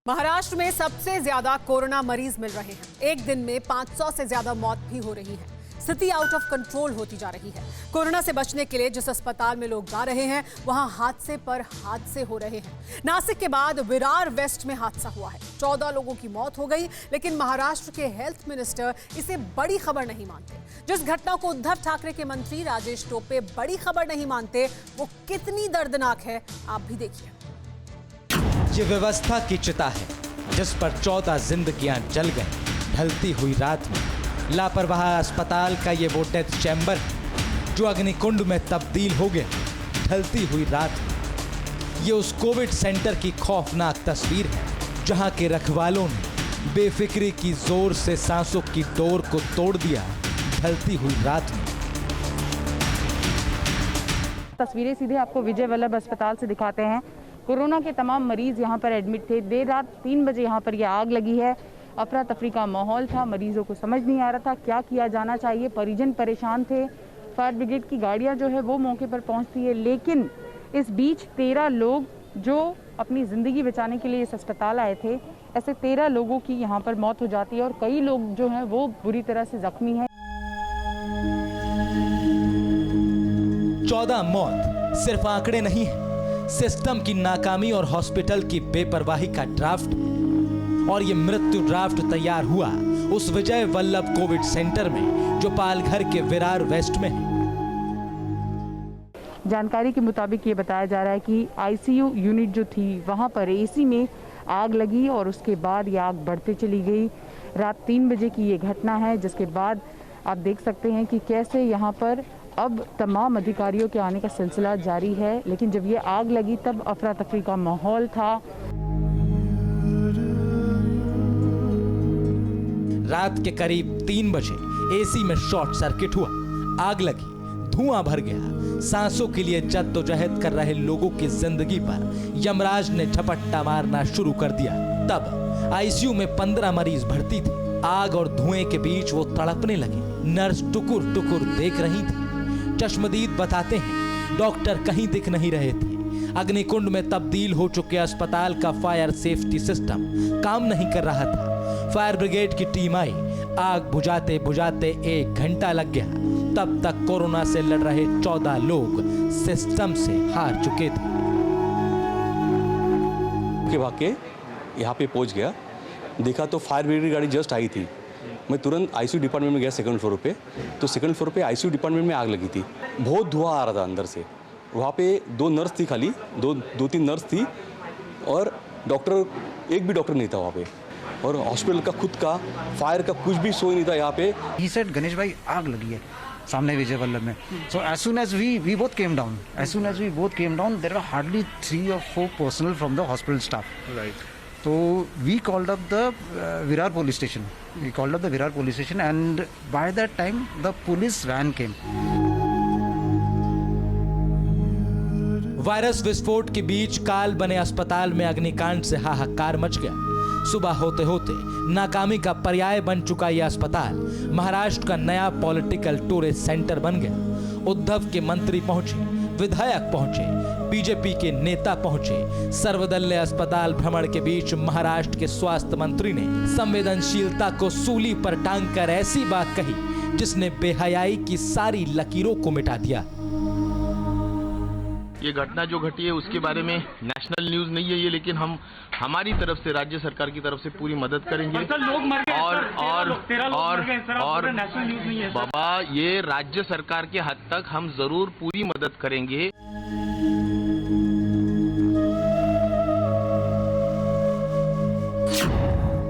महाराष्ट्र में सबसे ज्यादा कोरोना मरीज मिल रहे हैं। एक दिन में 500 से ज्यादा मौत भी हो रही है। स्थिति आउट ऑफ कंट्रोल होती जा रही है। कोरोना से बचने के लिए जिस अस्पताल में लोग जा रहे हैं वहां हादसे पर हादसे हो रहे हैं। नासिक के बाद विरार वेस्ट में हादसा हुआ है। 14 लोगों की मौत हो गई, लेकिन महाराष्ट्र के हेल्थ मिनिस्टर इसे बड़ी खबर नहीं मानते। जिस घटना को उद्धव ठाकरे के मंत्री राजेश टोपे बड़ी खबर नहीं मानते, वो कितनी दर्दनाक है आप भी देखिए। ये व्यवस्था की चिता है जिस पर 14 जिंदगियां जल गई। ढलती हुई रात में लापरवाह अस्पताल का ये वो डेथ चैम्बर है जो अग्निकुंड में तब्दील हो गया। ढलती हुई रात में ये उस कोविड सेंटर की खौफनाक तस्वीर है जहां के रखवालों ने बेफिक्री की जोर से सांसों की डोर को तोड़ दिया। ढलती हुई रात में तस्वीरें सीधे आपको विजय वल्लभ अस्पताल से दिखाते हैं। कोरोना के तमाम मरीज यहां पर एडमिट थे। देर रात 3 बजे यहां पर यह आग लगी है। अफरा तफरी का माहौल था। मरीजों को समझ नहीं आ रहा था क्या किया जाना चाहिए। परिजन परेशान थे। फायर ब्रिगेड की गाड़ियां जो है वो मौके पर पहुंचती है, लेकिन इस बीच 13 लोग जो अपनी ज़िंदगी बचाने के लिए इस अस्पताल आए थे, ऐसे 13 लोगों की यहाँ पर मौत हो जाती है और कई लोग जो हैं वो बुरी तरह से जख्मी हैं। 14 मौत सिर्फ आंकड़े नहीं है, सिस्टम की नाकामी और हॉस्पिटल की बेपरवाही का ड्राफ्ट। और ये मृत्यु ड्राफ्ट तैयार हुआ उस विजय वल्लभ कोविड सेंटर में जो पालघर के विरार वेस्ट में है। जानकारी के मुताबिक ये बताया जा रहा है कि आईसीयू यूनिट जो थी वहाँ पर एसी में आग लगी और उसके बाद ये आग बढ़ते चली गई। रात 3 बजे की ये घटना है, जिसके बाद आप देख सकते हैं कि कैसे यहाँ पर अब तमाम अधिकारियों के आने का सिलसिला जारी है। लेकिन जब ये आग लगी तब अफरा तफरी का माहौल था। रात के करीब 3 बजे एसी में शॉर्ट सर्किट हुआ, आग लगी, धुआं भर गया। सांसों के लिए जद्दोजहद कर रहे लोगों की जिंदगी पर यमराज ने झपट्टा मारना शुरू कर दिया। तब आईसीयू में 15 मरीज भर्ती थे। आग और धुएं के बीच वो तड़पने लगे। नर्स टुकुर टुकुर देख रही थी। चश्मदीद बताते हैं डॉक्टर कहीं दिख नहीं रहे थे। अग्निकुंड में तब्दील हो चुके अस्पताल का फायर सेफ्टी सिस्टम काम नहीं कर रहा था। फायर ब्रिगेड की टीम आई। आग बुझाते बुझाते 1 घंटा लग गया। तब तक कोरोना से लड़ रहे 14 लोग सिस्टम से हार चुके थे। भाग के यहाँ पे पहुँच गया, देखा तो फायर ब्रिगेड गाड़ी जस्ट आई थी। मैं तुरंत आईसीयू डिपार्टमेंट में गया सेकंड फ्लोर पे, तो सेकंड फ्लोर पे आईसीयू डिपार्टमेंट में आग लगी थी। बहुत धुआं आ रहा था अंदर से। वहाँ पे 2 नर्स थी, खाली 2-3 नर्स थी और डॉक्टर, एक भी डॉक्टर नहीं था वहाँ पे। और हॉस्पिटल का खुद का फायर का कुछ भी शो नहीं था यहाँ पे। He said, गणेश भाई आग लगी है सामने विजय वल्लभ में। So as soon as we both came down, there were hardly 3 or 4 personnel from the hospital staff. Right. So we called up the Virar police station. And by that time the police van came. Virus विस्फोट के बीच काल बने अस्पताल में अग्निकांड से हाहाकार much गया। सुबह होते होते नाकामी का पर्याय बन चुका यह अस्पताल महाराष्ट्र का नया पॉलिटिकल टूरिस्ट सेंटर बन गया। उद्धव के मंत्री पहुंचे, विधायक पहुंचे, बीजेपी के नेता पहुंचे। सर्वदलीय अस्पताल भ्रमण के बीच महाराष्ट्र के स्वास्थ्य मंत्री ने संवेदनशीलता को सूली पर टांगकर ऐसी बात कही जिसने बेहयाई की सारी लकीरों को मिटा दिया। ये घटना जो घटी है उसके बारे में नेशनल न्यूज नहीं है ये, लेकिन हम हमारी तरफ से राज्य सरकार की तरफ से पूरी मदद करेंगे। और नेशनल न्यूज नहीं है बाबा, ये राज्य सरकार के हद तक हम जरूर पूरी मदद करेंगे।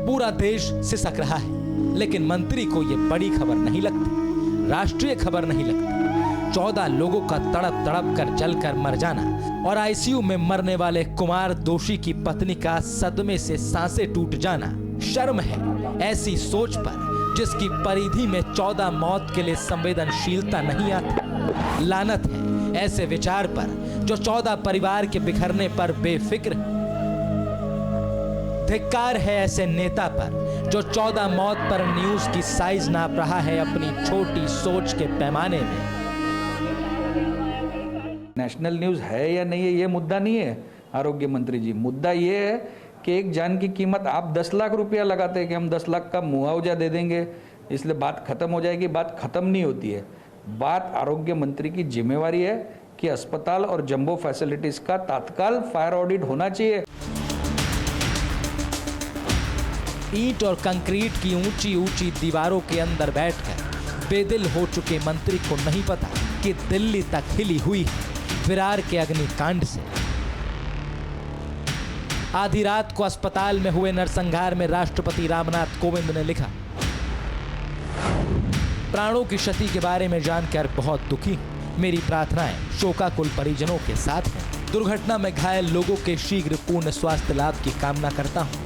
पूरा देश सिसक रहा है, लेकिन मंत्री को ये बड़ी खबर नहीं लगती, राष्ट्रीय खबर नहीं लगती। 14 लोगों का तड़प तड़प कर जलकर मर जाना और आईसीयू में मरने वाले कुमार दोषी की पत्नी का सदमे से सांसें टूट जाना शर्म है ऐसी सोच पर जिसकी परिधि में 14 मौत के लिए संवेदनशीलता नहीं आती। लानत है ऐसे विचार पर जो 14 परिवार के बिखरने पर बेफिक्र है। धिक्कार है ऐसे नेता पर जो 14 मौत पर न्यूज की साइज नाप रहा है अपनी छोटी सोच के पैमाने में। नेशनल न्यूज़ है या नहीं है ये मुद्दा नहीं है आरोग्य मंत्री जी, मुद्दा ये है कि एक जान की कीमत आप 10 लाख रुपया लगाते हैं कि हम 10 लाख का मुआवजा दे देंगे, इसलिए बात खत्म हो जाएगी। बात खत्म नहीं होती है। बात आरोग्य मंत्री की जिम्मेवारी है कि अस्पताल और जंबो फैसिलिटीज का तत्काल फायर ऑडिट होना चाहिए। ईंट और कंक्रीट की ऊंची ऊंची दीवारों के अंदर बैठकर बेदिल हो चुके मंत्री को नहीं पता कि दिल्ली तक हिली हुई है विरार के अग्निकांड से। आधी रात को अस्पताल में हुए नरसंहार में राष्ट्रपति रामनाथ कोविंद ने लिखा, प्राणों की क्षति के बारे में जानकर बहुत दुखी हूं। मेरी प्रार्थनाएं शोकाकुल परिजनों के साथ हैं। दुर्घटना में घायल लोगों के शीघ्र पूर्ण स्वास्थ्य लाभ की कामना करता हूं।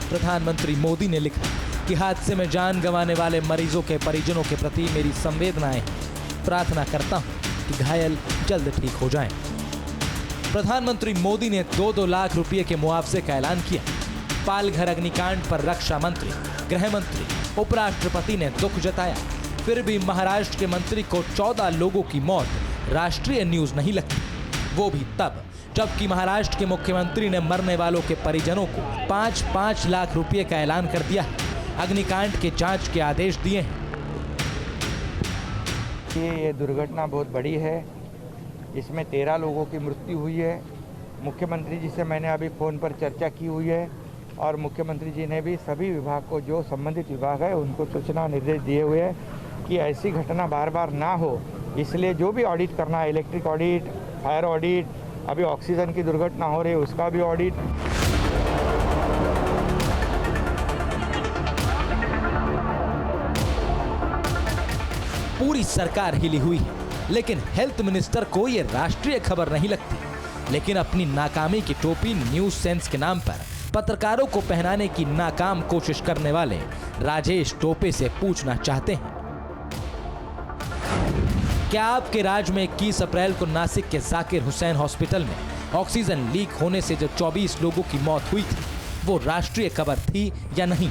प्रधानमंत्री मोदी ने लिखा कि हादसे में जान गंवाने वाले मरीजों के परिजनों के प्रति मेरी संवेदनाएं हैं। प्रार्थना करता हूं कि घायल जल्द ठीक हो जाएं। प्रधानमंत्री मोदी ने 2-2 लाख रुपए के मुआवजे का ऐलान किया। पालघर अग्निकांड पर रक्षा मंत्री, गृह मंत्री, उपराष्ट्रपति ने दुख जताया। फिर भी महाराष्ट्र के मंत्री को 14 लोगों की मौत राष्ट्रीय न्यूज नहीं लगती, वो भी तब जबकि महाराष्ट्र के मुख्यमंत्री ने मरने वालों के परिजनों को 5-5 लाख रुपए का ऐलान कर दिया है। अग्निकांड के जांच के आदेश दिए हैं। ये दुर्घटना बहुत बड़ी है। इसमें 13 लोगों की मृत्यु हुई है। मुख्यमंत्री जी से मैंने अभी फ़ोन पर चर्चा की हुई है और मुख्यमंत्री जी ने भी सभी विभाग को, जो संबंधित विभाग है, उनको सूचना निर्देश दिए हुए हैं कि ऐसी घटना बार बार ना हो। इसलिए जो भी ऑडिट करना है, इलेक्ट्रिक ऑडिट, फायर ऑडिट, अभी ऑक्सीजन की दुर्घटना हो रही है उसका भी ऑडिट। पूरी सरकार हिली हुई है, लेकिन हेल्थ मिनिस्टर को यह राष्ट्रीय खबर नहीं लगती। लेकिन अपनी नाकामी की टोपी न्यूज सेंस के नाम पर पत्रकारों को पहनाने की नाकाम कोशिश करने वाले राजेश टोपे से पूछना चाहते हैं, क्या आपके राज्य में 21 अप्रैल को नासिक के जाकिर हुसैन हॉस्पिटल में ऑक्सीजन लीक होने से जो 24 लोगों की मौत हुई थी वो राष्ट्रीय खबर थी या नहीं?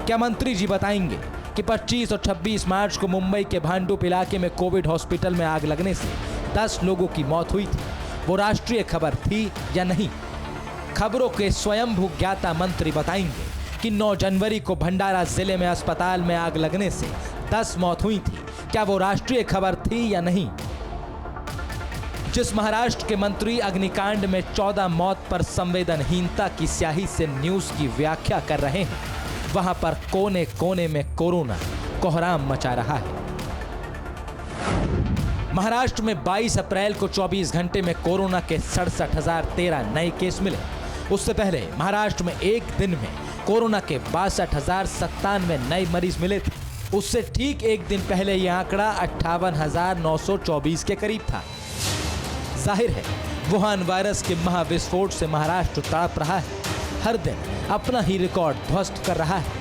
क्या मंत्री जी बताएंगे कि 25 और 26 मार्च को मुंबई के भांडुप इलाके में कोविड हॉस्पिटल में आग लगने से 10 लोगों की मौत हुई थी, वो राष्ट्रीय खबर थी या नहीं? खबरों के स्वयंभू ज्ञाता मंत्री बताएंगे कि 9 जनवरी को भंडारा जिले में अस्पताल में आग लगने से 10 मौत हुई थी, क्या वो राष्ट्रीय खबर थी या नहीं? जिस महाराष्ट्र के मंत्री अग्निकांड में 14 मौत पर संवेदनहीनता की स्याही से न्यूज की व्याख्या कर रहे हैं, वहां पर कोने कोने में कोरोना कोहराम मचा रहा है। महाराष्ट्र में 22 अप्रैल को 24 घंटे में कोरोना के 67,013 नए केस मिले। उससे पहले महाराष्ट्र में एक दिन में कोरोना के 62,097 नए मरीज मिले थे। उससे ठीक एक दिन पहले यह आंकड़ा 58,924 के करीब था। जाहिर है वुहान वायरस के महाविस्फोट से महाराष्ट्र तड़प रहा है, हर दिन अपना ही रिकॉर्ड ध्वस्त कर रहा है।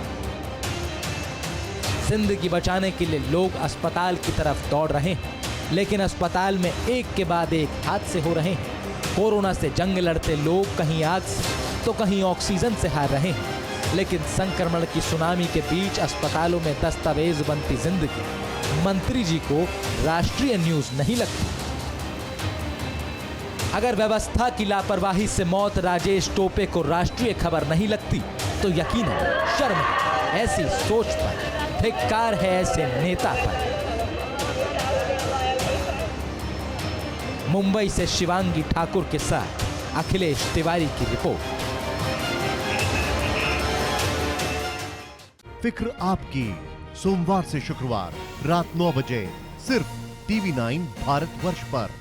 जिंदगी बचाने के लिए लोग अस्पताल की तरफ दौड़ रहे हैं, लेकिन अस्पताल में एक के बाद एक हादसे हो रहे हैं। कोरोना से जंग लड़ते लोग कहीं आग से तो कहीं ऑक्सीजन से हार रहे हैं, लेकिन संक्रमण की सुनामी के बीच अस्पतालों में दस्तावेज बनती जिंदगी मंत्री जी को राष्ट्रीय न्यूज नहीं लगती। अगर व्यवस्था की लापरवाही से मौत राजेश टोपे को राष्ट्रीय खबर नहीं लगती तो यकीनन शर्म है ऐसी सोच पर, धिक्कार है ऐसे नेता पर। मुंबई से शिवांगी ठाकुर के साथ अखिलेश तिवारी की रिपोर्ट। फिक्र आपकी, सोमवार से शुक्रवार रात 9 बजे सिर्फ TV9 भारतवर्ष पर।